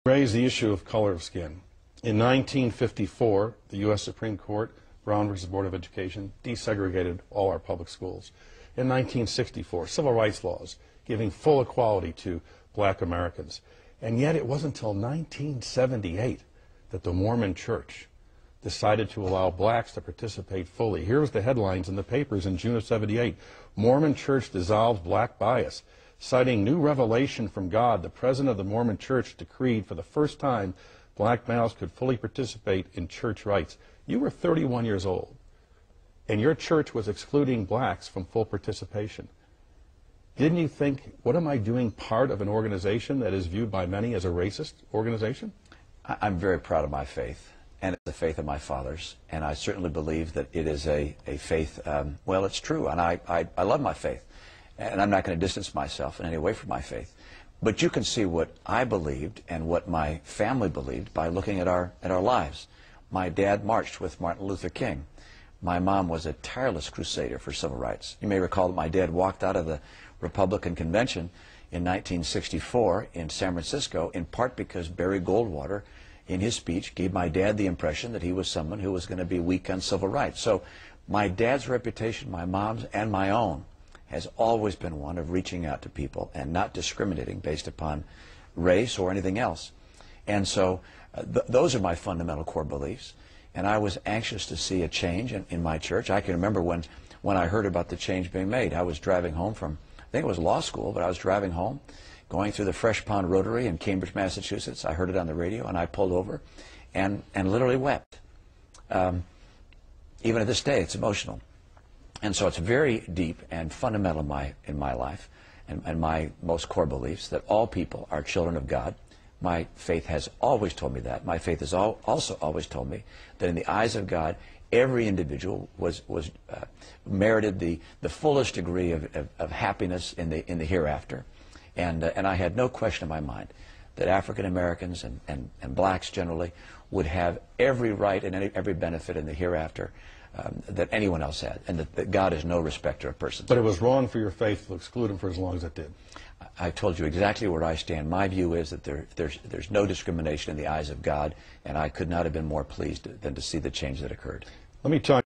Raise the issue of color of skin. In 1954, the U.S. Supreme Court, Brown versus Board of Education, desegregated all our public schools. In 1964, civil rights laws giving full equality to black Americans. And yet it wasn't until 1978 that the Mormon Church decided to allow blacks to participate fully. Here's the headlines in the papers in June of '78. Mormon Church dissolves black bias. Citing new revelation from God, the president of the Mormon Church decreed for the first time black males could fully participate in church rites. You were 31 years old, and your church was excluding blacks from full participation. Didn't you think, what am I doing, part of an organization that is viewed by many as a racist organization? I'm very proud of my faith, and it's the faith of my fathers, and I certainly believe that it is a faith, well, it's true, and I love my faith. And I'm not going to distance myself in any way from my faith. But you can see what I believed and what my family believed by looking at our lives. My dad marched with Martin Luther King. My mom was a tireless crusader for civil rights. You may recall that my dad walked out of the Republican Convention in 1964 in San Francisco, in part because Barry Goldwater, in his speech, gave my dad the impression that he was someone who was going to be weak on civil rights. So my dad's reputation, my mom's, and my own has always been one of reaching out to people and not discriminating based upon race or anything else. And so those are my fundamental core beliefs. And I was anxious to see a change in my church. I can remember when I heard about the change being made. I was driving home from, I think it was law school, but I was driving home, going through the Fresh Pond Rotary in Cambridge, Massachusetts. I heard it on the radio, and I pulled over and literally wept. Even to this day, it's emotional. And so it's very deep and fundamental in my life and my most core beliefs that all people are children of God. My faith has always told me that. My faith has also always told me that in the eyes of God, every individual merited the fullest degree of happiness in the hereafter. And I had no question in my mind that African Americans and blacks generally would have every right and every benefit in the hereafter that anyone else had, and that God is no respecter of persons. But it was wrong for your faith to exclude them for as long as it did. I told you exactly where I stand. My view is that there's no discrimination in the eyes of God, and I could not have been more pleased than to see the change that occurred. Let me talk